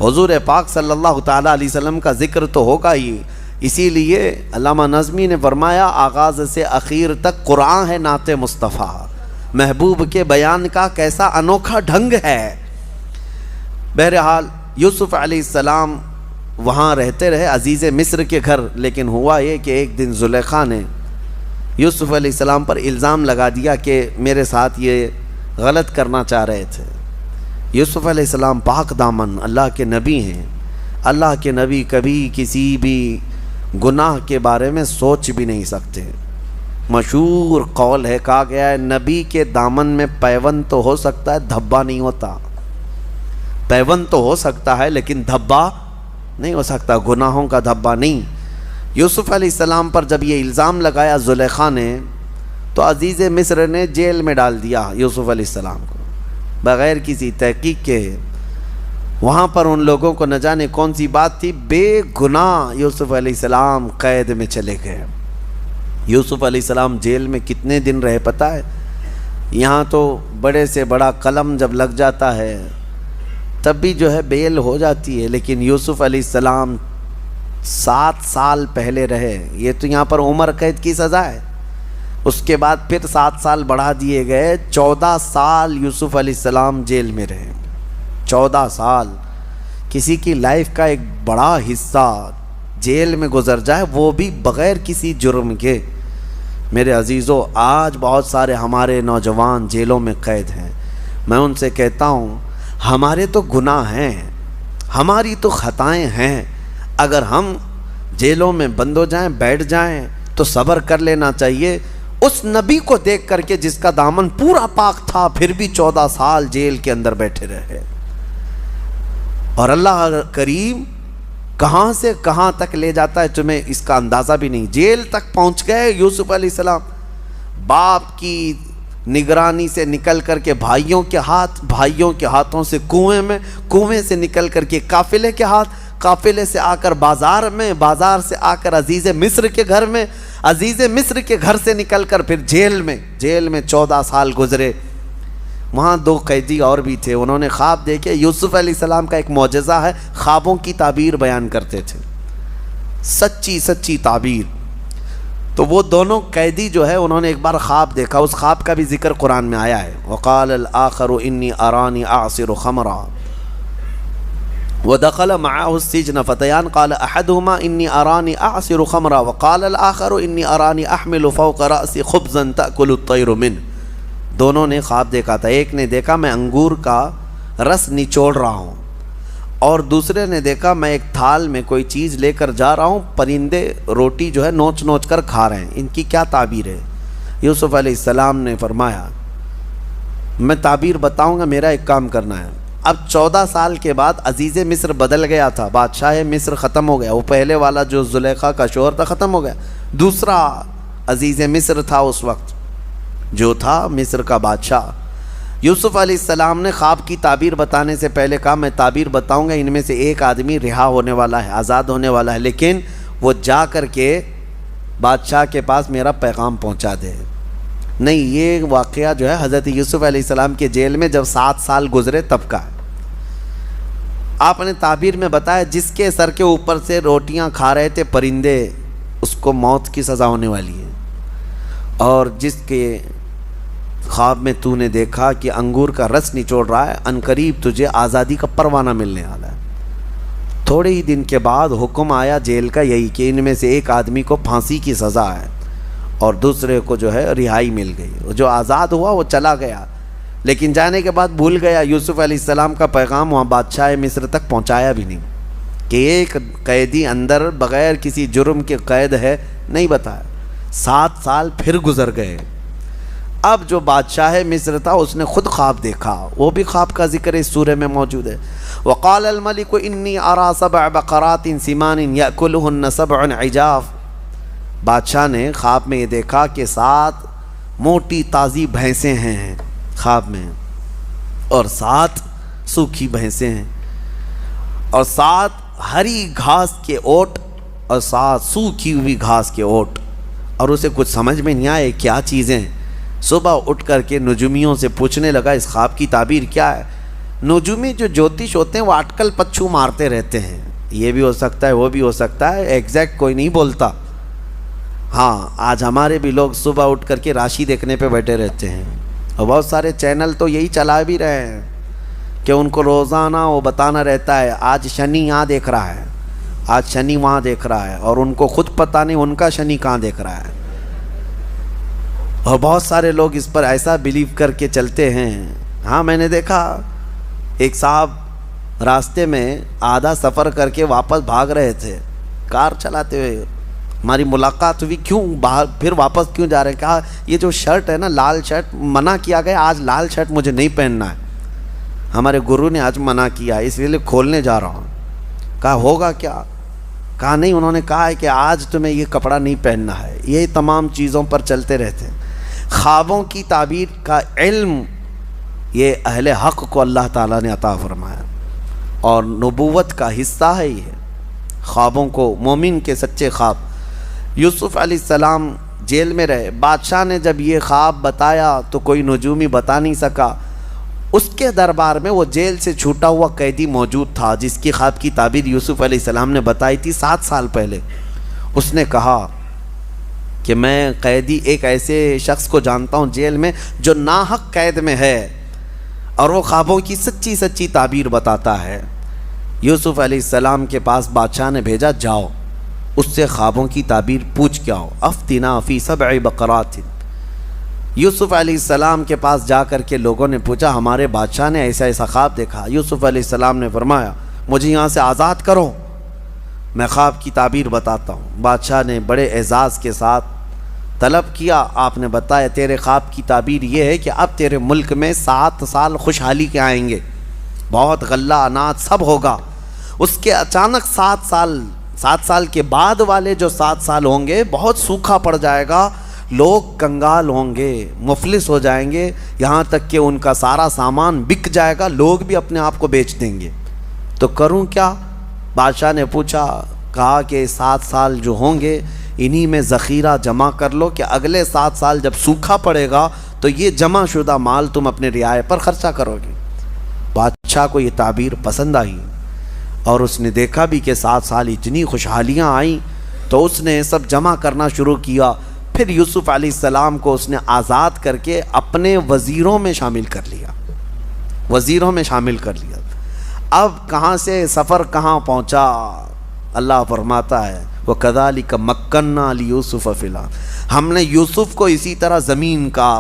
حضور پاک صلی اللہ تعالیٰ علیہ وسلم کا ذکر تو ہوگا ہی. اسی لیے علامہ نظمی نے فرمایا آغاز سے اخیر تک قرآن ہے نعت مصطفیٰ، محبوب کے بیان کا کیسا انوکھا ڈھنگ ہے. بہرحال یوسف علیہ السلام وہاں رہتے رہے عزیز مصر کے گھر، لیکن ہوا یہ کہ ایک دن زلیخا نے یوسف علیہ السلام پر الزام لگا دیا کہ میرے ساتھ یہ غلط کرنا چاہ رہے تھے. یوسف علیہ السلام پاک دامن اللہ کے نبی ہیں. اللہ کے نبی کبھی کسی بھی گناہ کے بارے میں سوچ بھی نہیں سکتے. مشہور قول ہے، کہا گیا ہے نبی کے دامن میں پیوند تو ہو سکتا ہے دھبا نہیں ہوتا. پیوند تو ہو سکتا ہے لیکن دھبا نہیں ہو سکتا، گناہوں کا دھبا نہیں. یوسف علیہ السلام پر جب یہ الزام لگایا زلیخا نے تو عزیز مصر نے جیل میں ڈال دیا یوسف علیہ السلام کو بغیر کسی تحقیق کے. وہاں پر ان لوگوں کو نہ جانے کون سی بات تھی، بے گناہ یوسف علیہ السلام قید میں چلے گئے. یوسف علیہ السلام جیل میں کتنے دن رہے پتہ ہے؟ یہاں تو بڑے سے بڑا قلم جب لگ جاتا ہے تب بھی جو ہے بیل ہو جاتی ہے، لیکن یوسف علیہ السلام 7 سال پہلے رہے. یہ تو یہاں پر عمر قید کی سزا ہے. اس کے بعد پھر 7 سال بڑھا دیے گئے، 14 سال یوسف علیہ السلام جیل میں رہے. 14 سال کسی کی لائف کا ایک بڑا حصہ جیل میں گزر جائے، وہ بھی بغیر کسی جرم کے. میرے عزیزو، آج بہت سارے ہمارے نوجوان جیلوں میں قید ہیں. میں ان سے کہتا ہوں ہمارے تو گناہ ہیں، ہماری تو خطائیں ہیں. اگر ہم جیلوں میں بند ہو جائیں بیٹھ جائیں تو صبر کر لینا چاہیے. اس نبی کو دیکھ کر کے جس کا دامن پورا پاک تھا پھر بھی 14 سال جیل کے اندر بیٹھے رہے. اور اللہ کریم کہاں سے کہاں تک لے جاتا ہے تمہیں اس کا اندازہ بھی نہیں. جیل تک پہنچ گئے یوسف علیہ السلام. باپ کی نگرانی سے نکل کر کے بھائیوں کے ہاتھ، بھائیوں کے ہاتھوں سے کنویں میں، کنویں سے نکل کر کے قافلے کے ہاتھ، قافلے سے آ کر بازار میں، بازار سے آ کر عزیز مصر کے گھر میں، عزیز مصر کے گھر سے نکل کر پھر جیل میں، جیل میں 14 سال گزرے۔ وہاں 2 قیدی اور بھی تھے، انہوں نے خواب دیکھے۔ یوسف علیہ السلام کا ایک معجزہ ہے، خوابوں کی تعبیر بیان کرتے تھے، سچی سچی تعبیر۔ تو وہ دونوں قیدی جو ہے انہوں نے ایک بار خواب دیکھا، اس خواب کا بھی ذکر قرآن میں آیا ہے۔ وقال الآخر انی ارانی اعصر خمرا ودخل معه السجن فتيان قال احدهما انی ارانی اعصر خمرا وقال الآخر انی ارانی احمل فوق رأسی خبزا تأکل الطیر منه۔ دونوں نے خواب دیکھا تھا، ایک نے دیکھا میں انگور کا رس نچوڑ رہا ہوں، اور دوسرے نے دیکھا میں ایک تھال میں کوئی چیز لے کر جا رہا ہوں، پرندے روٹی جو ہے نوچ نوچ کر کھا رہے ہیں، ان کی کیا تعبیر ہے؟ یوسف علیہ السلام نے فرمایا میں تعبیر بتاؤں گا، میرا ایک کام کرنا ہے۔ اب 14 سال کے بعد عزیز مصر بدل گیا تھا، بادشاہ مصر ختم ہو گیا، وہ پہلے والا جو زلیخا کا شوہر تھا ختم ہو گیا، دوسرا عزیز مصر تھا اس وقت جو تھا مصر کا بادشاہ۔ یوسف علیہ السلام نے خواب کی تعبیر بتانے سے پہلے کہا میں تعبیر بتاؤں گا، ان میں سے ایک آدمی رہا ہونے والا ہے، آزاد ہونے والا ہے، لیکن وہ جا کر کے بادشاہ کے پاس میرا پیغام پہنچا دے۔ نہیں، یہ واقعہ جو ہے حضرت یوسف علیہ السلام کے جیل میں جب 7 سال گزرے تب کا ہے۔ آپ نے تعبیر میں بتایا جس کے سر کے اوپر سے روٹیاں کھا رہے تھے پرندے، اس کو موت کی سزا ہونے والی ہے، اور جس کے خواب میں تو نے دیکھا کہ انگور کا رس نچوڑ رہا ہے، عنقریب تجھے آزادی کا پروانہ ملنے والا ہے۔ تھوڑے ہی دن کے بعد حکم آیا جیل کا یہی کہ ان میں سے ایک آدمی کو پھانسی کی سزا ہے اور دوسرے کو جو ہے رہائی مل گئی۔ جو آزاد ہوا وہ چلا گیا، لیکن جانے کے بعد بھول گیا یوسف علیہ السلام کا پیغام وہاں بادشاہ مصر تک پہنچایا بھی نہیں کہ ایک قیدی اندر بغیر کسی جرم کے قید ہے، نہیں بتایا۔ 7 سال پھر گزر گئے۔ اب جو بادشاہ مصر تھا اس نے خود خواب دیکھا، وہ بھی خواب کا ذکر اس سورہ میں موجود ہے۔ وقال الملك انی ارى 7 بقرات سمان یأکلهن 7 عجاف۔ بادشاہ نے خواب میں یہ دیکھا کہ 7 موٹی تازی بھینسیں ہیں خواب میں، اور 7 سوکھی بھینسیں ہیں، اور 7 ہری گھاس کے اوٹ اور 7 سوکھی ہوئی گھاس کے اوٹ، اور اسے کچھ سمجھ میں نہیں آئے کیا چیزیں۔ صبح اٹھ کر کے نجومیوں سے پوچھنے لگا اس خواب کی تعبیر کیا ہے۔ نجومی جو جوتش ہوتے ہیں وہ اٹکل پچھو مارتے رہتے ہیں، یہ بھی ہو سکتا ہے وہ بھی ہو سکتا ہے، ایگزیکٹ کوئی نہیں بولتا۔ ہاں، آج ہمارے بھی لوگ صبح اٹھ کر کے راشی دیکھنے پہ بیٹھے رہتے ہیں، اور بہت سارے چینل تو یہی چلا بھی رہے ہیں کہ ان کو روزانہ وہ بتانا رہتا ہے آج شنی یہاں دیکھ رہا ہے، آج شنی وہاں دیکھ رہا ہے، اور ان کو خود پتہ نہیں ان کا شنی کہاں دیکھ رہا ہے۔ اور بہت سارے لوگ اس پر ایسا بلیو کر کے چلتے ہیں۔ ہاں، میں نے دیکھا ایک صاحب راستے میں آدھا سفر کر کے واپس بھاگ رہے تھے کار چلاتے ہوئے، ہماری ملاقات ہوئی، کیوں باہر پھر واپس کیوں جا رہے ہیں؟ کہا یہ جو شرٹ ہے نا، لال شرٹ منع کیا گیا، آج لال شرٹ مجھے نہیں پہننا ہے، ہمارے گرو نے آج منع کیا اس لیے کھولنے جا رہا ہوں۔ کہا ہوگا کیا؟ کہا نہیں، انہوں نے کہا ہے کہ آج تمہیں یہ کپڑا نہیں پہننا ہے۔ یہ تمام چیزوں پر چلتے رہتے ہیں۔ خوابوں کی تعبیر کا علم یہ اہل حق کو اللہ تعالیٰ نے عطا فرمایا، اور نبوت کا حصہ ہے یہ خوابوں کو، مومن کے سچے خواب۔ یوسف علیہ السلام جیل میں رہے، بادشاہ نے جب یہ خواب بتایا تو کوئی نجومی بتا نہیں سکا۔ اس کے دربار میں وہ جیل سے چھوٹا ہوا قیدی موجود تھا جس کی خواب کی تعبیر یوسف علیہ السلام نے بتائی تھی 7 سال پہلے۔ اس نے کہا کہ میں قیدی ایک ایسے شخص کو جانتا ہوں جیل میں جو ناحق قید میں ہے، اور وہ خوابوں کی سچی سچی تعبیر بتاتا ہے۔ یوسف علیہ السلام کے پاس بادشاہ نے بھیجا، جاؤ اس سے خوابوں کی تعبیر پوچھ کے آؤ۔ افتنا فی 7 بقرات۔ یوسف علیہ السلام کے پاس جا کر کے لوگوں نے پوچھا ہمارے بادشاہ نے ایسا ایسا خواب دیکھا۔ یوسف علیہ السلام نے فرمایا مجھے یہاں سے آزاد کرو، میں خواب کی تعبیر بتاتا ہوں۔ بادشاہ نے بڑے اعزاز کے ساتھ طلب کیا، آپ نے بتایا تیرے خواب کی تعبیر یہ ہے کہ اب تیرے ملک میں 7 سال خوشحالی کے آئیں گے، بہت غلہ اناج سب ہوگا۔ اس کے اچانک 7 سال کے بعد والے جو 7 سال ہوں گے بہت سوکھا پڑ جائے گا، لوگ کنگال ہوں گے، مفلس ہو جائیں گے، یہاں تک کہ ان کا سارا سامان بک جائے گا، لوگ بھی اپنے آپ کو بیچ دیں گے، تو کروں کیا؟ بادشاہ نے پوچھا، کہا کہ 7 سال جو ہوں گے انہی میں ذخیرہ جمع کر لو کہ اگلے 7 سال جب سوکھا پڑے گا تو یہ جمع شدہ مال تم اپنے رعایا پر خرچہ کرو گے۔ بادشاہ کو یہ تعبیر پسند آئی اور اس نے دیکھا بھی کہ 7 سال اتنی خوشحالیاں آئیں تو اس نے سب جمع کرنا شروع کیا۔ پھر یوسف علیہ السلام کو اس نے آزاد کر کے اپنے وزیروں میں شامل کر لیا، وزیروں میں شامل کر لیا۔ اب کہاں سے سفر کہاں پہنچا؟ اللہ فرماتا ہے وَكَذَلِكَ مَكَّنَّا لِيُوسُفَ فِي الْأَرْضِ، ہم نے یوسف کو اسی طرح زمین کا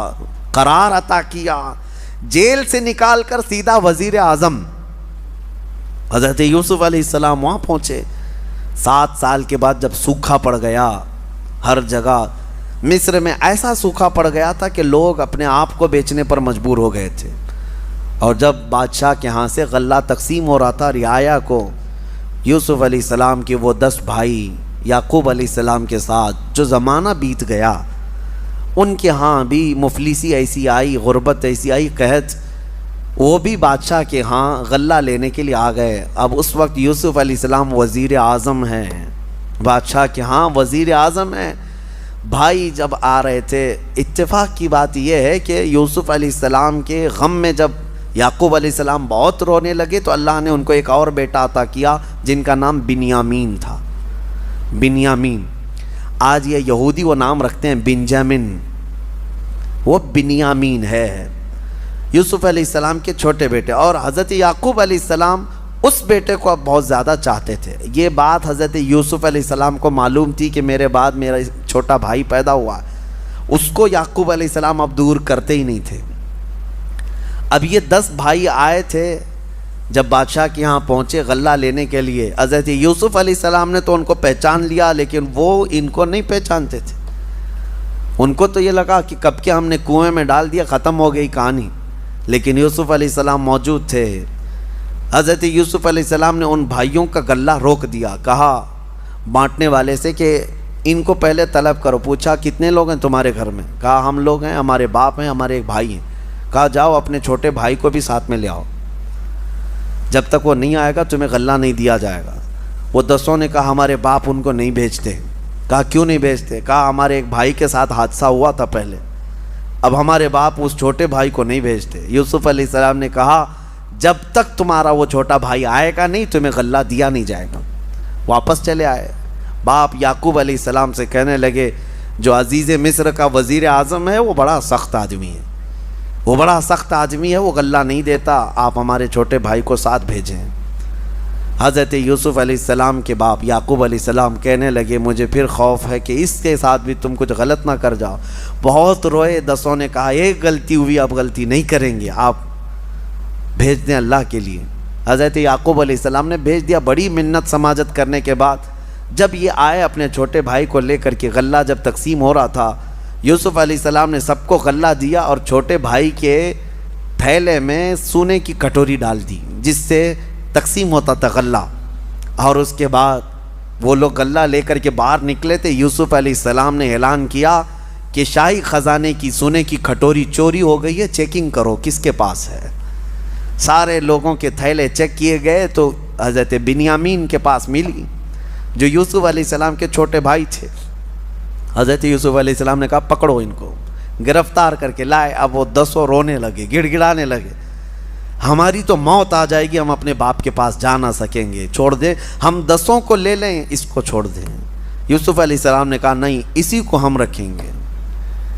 قرار عطا کیا، جیل سے نکال کر سیدھا وزیر اعظم۔ حضرت یوسف علیہ السلام وہاں پہنچے، 7 سال کے بعد جب سوکھا پڑ گیا ہر جگہ، مصر میں ایسا سوکھا پڑ گیا تھا کہ لوگ اپنے آپ کو بیچنے پر مجبور ہو گئے تھے، اور جب بادشاہ کے ہاں سے غلہ تقسیم ہو رہا تھا رعایا کو، یوسف علیہ السلام کے وہ 10 بھائی یعقوب علیہ السلام کے ساتھ جو زمانہ بیت گیا، ان کے ہاں بھی مفلسی ایسی آئی، غربت ایسی آئی، قحط، وہ بھی بادشاہ کے ہاں غلہ لینے کے لیے آ گئے۔ اب اس وقت یوسف علیہ السلام وزیر اعظم ہیں، بادشاہ کے ہاں وزیر اعظم ہیں۔ بھائی جب آ رہے تھے، اتفاق کی بات یہ ہے کہ یوسف علیہ السلام کے غم میں جب یعقوب علیہ السلام بہت رونے لگے تو اللہ نے ان کو ایک اور بیٹا عطا کیا جن کا نام بنیامین تھا۔ بنیامین، آج یہ یہودی وہ نام رکھتے ہیں بنجامن، وہ بنیامین ہے یوسف علیہ السلام کے چھوٹے بیٹے، اور حضرت یعقوب علیہ السلام اس بیٹے کو اب بہت زیادہ چاہتے تھے۔ یہ بات حضرت یوسف علیہ السلام کو معلوم تھی کہ میرے بعد میرا چھوٹا بھائی پیدا ہوا، اس کو یعقوب علیہ السلام اب دور کرتے ہی نہیں تھے۔ اب یہ 10 بھائی آئے تھے جب بادشاہ کے یہاں پہنچے غلہ لینے کے لیے، حضرت یوسف علیہ السلام نے تو ان کو پہچان لیا، لیکن وہ ان کو نہیں پہچانتے تھے۔ ان کو تو یہ لگا کہ کب کے ہم نے کنویں میں ڈال دیا، ختم ہو گئی کہانی، لیکن یوسف علیہ السلام موجود تھے۔ حضرت یوسف علیہ السلام نے ان بھائیوں کا غلہ روک دیا، کہا بانٹنے والے سے کہ ان کو پہلے طلب کرو۔ پوچھا کتنے لوگ ہیں تمہارے گھر میں؟ کہا ہم لوگ ہیں، ہمارے باپ ہیں، ہمارے ایک بھائی ہیں۔ کہا جاؤ اپنے چھوٹے بھائی کو بھی ساتھ میں لے آؤ، جب تک وہ نہیں آئے گا تمہیں غلہ نہیں دیا جائے گا۔ وہ 10 نے کہا ہمارے باپ ان کو نہیں بھیجتے۔ کہا کیوں نہیں بھیجتے؟ کہا ہمارے ایک بھائی کے ساتھ حادثہ ہوا تھا پہلے، اب ہمارے باپ اس چھوٹے بھائی کو نہیں بھیجتے۔ یوسف علیہ السلام نے کہا جب تک تمہارا وہ چھوٹا بھائی آئے گا نہیں تمہیں غلہ دیا نہیں جائے گا۔ واپس چلے آئے۔ باپ یعقوب علیہ السلام سے کہنے لگے جو عزیز مصر کا وزیر اعظم ہے وہ بڑا سخت آدمی ہے، وہ بڑا سخت آدمی ہے، وہ غلہ نہیں دیتا، آپ ہمارے چھوٹے بھائی کو ساتھ بھیجیں۔ حضرت یوسف علیہ السلام کے باپ یعقوب علیہ السلام کہنے لگے مجھے پھر خوف ہے کہ اس کے ساتھ بھی تم کچھ غلط نہ کر جاؤ۔ بہت روئے، 10 نے کہا ایک غلطی ہوئی، اب غلطی نہیں کریں گے، آپ بھیج دیں اللہ کے لیے۔ حضرت یعقوب علیہ السلام نے بھیج دیا۔ بڑی منت سماجت کرنے کے بعد جب یہ آئے اپنے چھوٹے بھائی کو لے کر کے، غلہ جب تقسیم ہو رہا تھا، یوسف علیہ السلام نے سب کو غلہ دیا اور چھوٹے بھائی کے تھیلے میں سونے کی کٹوری ڈال دی جس سے تقسیم ہوتا تھا غلہ، اور اس کے بعد وہ لوگ غلہ لے کر کے باہر نکلے تھے۔ یوسف علیہ السلام نے اعلان کیا کہ شاہی خزانے کی سونے کی کٹوری چوری ہو گئی ہے، چیکنگ کرو کس کے پاس ہے۔ سارے لوگوں کے تھیلے چیک کیے گئے تو حضرت بنیامین کے پاس ملی جو یوسف علیہ السلام کے چھوٹے بھائی تھے۔ حضرت یوسف علیہ السلام نے کہا پکڑو ان کو، گرفتار کر کے لائے۔ اب وہ 10 رونے لگے، گڑ گڑانے لگے، ہماری تو موت آ جائے گی، ہم اپنے باپ کے پاس جا نہ سکیں گے، چھوڑ دیں، ہم 10 کو لے لیں، اس کو چھوڑ دیں۔ یوسف علیہ السلام نے کہا نہیں، اسی کو ہم رکھیں گے،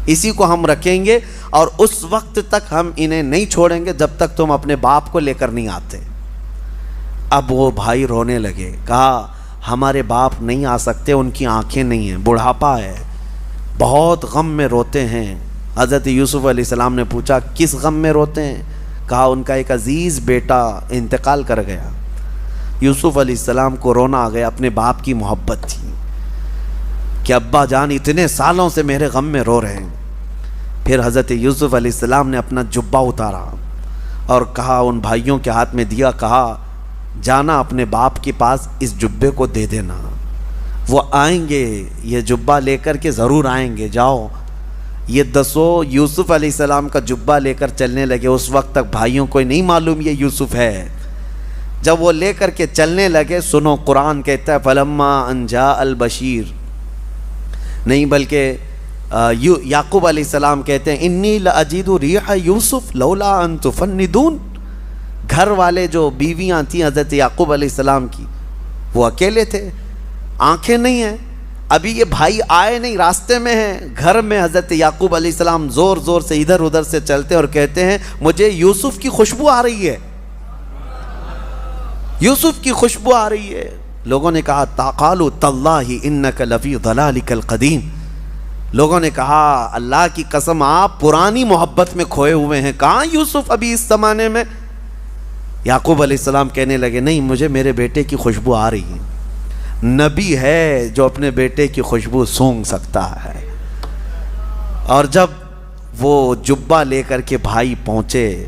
اسی کو ہم رکھیں گے، اور اس وقت تک ہم انہیں نہیں چھوڑیں گے جب تک تم اپنے باپ کو لے کر نہیں آتے۔ اب وہ بھائی رونے لگے، کہا ہمارے باپ نہیں آ سکتے، ان کی آنکھیں نہیں ہیں، بڑھاپا ہے، بہت غم میں روتے ہیں۔ حضرت یوسف علیہ السلام نے پوچھا کس غم میں روتے ہیں؟ کہا ان کا ایک عزیز بیٹا انتقال کر گیا۔ یوسف علیہ السلام کو رونا آ گیا، اپنے باپ کی محبت تھی کہ ابا جان اتنے سالوں سے میرے غم میں رو رہے ہیں۔ پھر حضرت یوسف علیہ السلام نے اپنا جبہ اتارا اور کہا ان بھائیوں کے ہاتھ میں دیا، کہا جانا اپنے باپ کے پاس اس جبے کو دے دینا، وہ آئیں گے، یہ جبہ لے کر کے ضرور آئیں گے، جاؤ یہ 10 یوسف علیہ السلام کا جبہ لے کر چلنے لگے. اس وقت تک بھائیوں کو نہیں معلوم یہ یوسف ہے. جب وہ لے کر کے چلنے لگے, سنو قرآن کہتا ہے فلما ان جاء البشیر, نہیں بلکہ یعقوب علیہ السلام کہتے ہیں انی لاجد ریح یوسف لولا ان تفندون. گھر والے جو بیویاں تھیں حضرت یعقوب علیہ السلام کی, وہ اکیلے تھے, آنکھیں نہیں ہیں, ابھی یہ بھائی آئے نہیں, راستے میں ہیں. گھر میں حضرت یعقوب علیہ السلام زور زور سے ادھر ادھر سے چلتے اور کہتے ہیں مجھے یوسف کی خوشبو آ رہی ہے, یوسف کی خوشبو آ رہی ہے. لوگوں نے کہا قالوا تاللہ انک لفی ضلالک القدیم. لوگوں نے کہا اللہ کی قسم آپ پرانی محبت میں کھوئے ہوئے ہیں, کہاں یوسف ابھی اس زمانے میں. یعقوب علیہ السلام کہنے لگے نہیں, مجھے میرے بیٹے کی خوشبو آ رہی ہے. نبی ہے جو اپنے بیٹے کی خوشبو سونگھ سکتا ہے. اور جب وہ جبہ لے کر کے بھائی پہنچے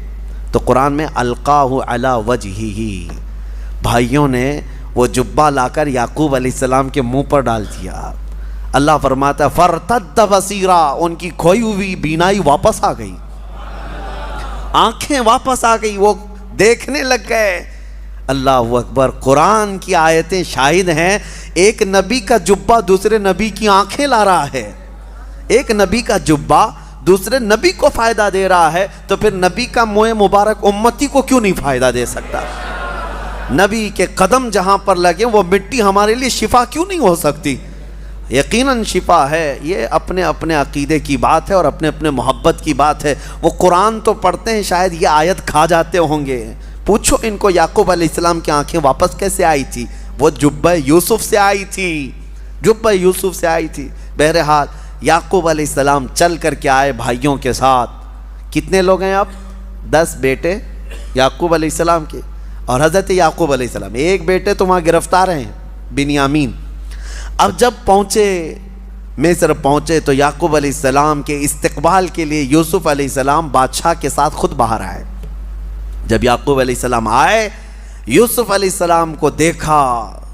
تو قرآن میں القاہ علی وجہہ, بھائیوں نے وہ جبہ لا کر یعقوب علیہ السلام کے منہ پر ڈال دیا. اللہ فرماتا ہے فرتد بصیرا, ان کی کھوئی ہوئی بینائی واپس آ گئی, آنکھیں واپس آ گئی, وہ دیکھنے لگ گئے. اللہ اکبر. قرآن کی آیتیں شاہد ہیں, ایک نبی کا جبہ دوسرے نبی کی آنکھیں لا رہا ہے. ایک نبی کا جبہ دوسرے نبی کو فائدہ دے رہا ہے, تو پھر نبی کا منہ مبارک امتی کو کیوں نہیں فائدہ دے سکتا؟ نبی کے قدم جہاں پر لگے وہ مٹی ہمارے لیے شفا کیوں نہیں ہو سکتی؟ یقیناً شفا ہے. یہ اپنے اپنے عقیدے کی بات ہے اور اپنے اپنے محبت کی بات ہے. وہ قرآن تو پڑھتے ہیں, شاید یہ آیت کھا جاتے ہوں گے. پوچھو ان کو یعقوب علیہ السلام کی آنکھیں واپس کیسے آئی تھی؟ وہ جبہ یوسف سے آئی تھی, جبہ یوسف سے آئی تھی. بہرحال یعقوب علیہ السلام چل کر کے آئے بھائیوں کے ساتھ. کتنے لوگ ہیں اب؟ 10 بیٹے یعقوب علیہ السلام کے, اور حضرت یعقوب علیہ السلام. ایک بیٹے تو وہاں گرفتار ہیں, بنیامین. اب جب پہنچے مصر پہنچے تو یعقوب علیہ السلام کے استقبال کے لیے یوسف علیہ السلام بادشاہ کے ساتھ خود باہر آئے. جب یعقوب علیہ السلام آئے, یوسف علیہ السلام کو دیکھا,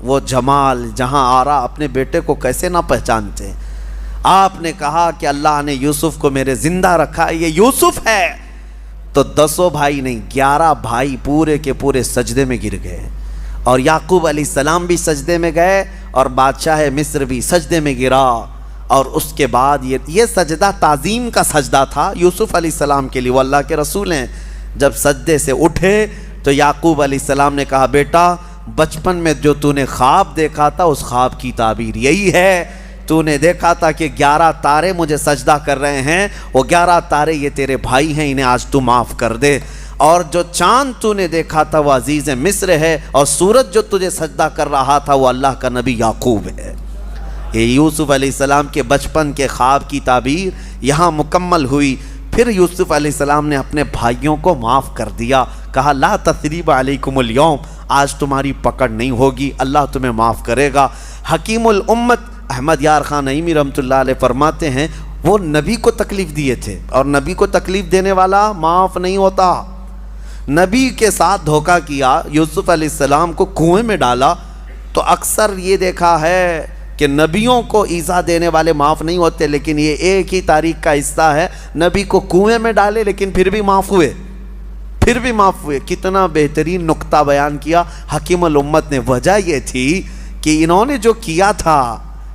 وہ جمال جہاں آ رہا, اپنے بیٹے کو کیسے نہ پہچانتے. آپ نے کہا کہ اللہ نے یوسف کو میرے زندہ رکھا, یہ یوسف ہے. تو 10 بھائی نہیں 11 بھائی پورے کے پورے سجدے میں گر گئے, اور یعقوب علیہ السلام بھی سجدے میں گئے, اور بادشاہ مصر بھی سجدے میں گرا. اور اس کے بعد یہ سجدہ تعظیم کا سجدہ تھا یوسف علیہ السلام کے لیے, وہ اللہ کے رسول ہیں. جب سجدے سے اٹھے تو یعقوب علیہ السلام نے کہا بیٹا بچپن میں جو تو نے خواب دیکھا تھا اس خواب کی تعبیر یہی ہے. تو نے دیکھا تھا کہ 11 تارے مجھے سجدہ کر رہے ہیں, وہ 11 تارے یہ تیرے بھائی ہیں, انہیں آج تو معاف کر دے. اور جو چاند تو نے دیکھا تھا وہ عزیز مصر ہے, اور سورج جو تجھے سجدہ کر رہا تھا وہ اللہ کا نبی یعقوب ہے. یہ یوسف علیہ السلام کے بچپن کے خواب کی تعبیر یہاں مکمل ہوئی. پھر یوسف علیہ السلام نے اپنے بھائیوں کو معاف کر دیا, کہا لا تثریب علیکم اليوم, آج تمہاری پکڑ نہیں ہوگی, اللہ تمہیں معاف کرے گا. حکیم الامت احمد یار خان نعیمی رحمۃ اللہ علیہ فرماتے ہیں وہ نبی کو تکلیف دیے تھے, اور نبی کو تکلیف دینے والا معاف نہیں ہوتا. نبی کے ساتھ دھوکہ کیا, یوسف علیہ السلام کو کنویں میں ڈالا, تو اکثر یہ دیکھا ہے کہ نبیوں کو ایذا دینے والے معاف نہیں ہوتے, لیکن یہ ایک ہی تاریخ کا حصہ ہے, نبی کو کنویں میں ڈالے لیکن پھر بھی معاف ہوئے, پھر بھی معاف ہوئے. کتنا بہترین نقطہ بیان کیا حکیم الامت نے. وجہ یہ تھی کہ انہوں نے جو کیا تھا,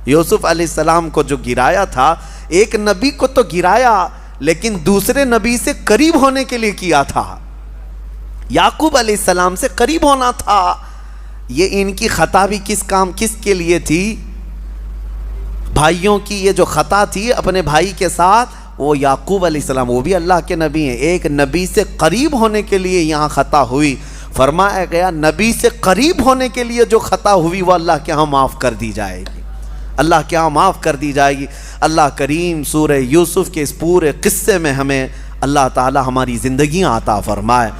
یوسف علیہ السلام کو جو گرایا تھا, ایک نبی کو تو گرایا لیکن دوسرے نبی سے قریب ہونے کے لیے کیا تھا, یعقوب علیہ السلام سے قریب ہونا تھا. یہ ان کی خطا بھی کس کے لیے تھی؟ بھائیوں کی یہ جو خطا تھی اپنے بھائی کے ساتھ, وہ یعقوب علیہ السلام وہ بھی اللہ کے نبی ہیں, ایک نبی سے قریب ہونے کے لیے یہاں خطا ہوئی. فرمایا گیا نبی سے قریب ہونے کے لیے جو خطا ہوئی وہ اللہ کے ہاں معاف کر دی جائے گی, اللہ کے ہاں معاف کر دی جائے گی. اللہ کریم سورہ یوسف کے اس پورے قصے میں ہمیں اللہ تعالی ہماری زندگیاں عطا فرمائے.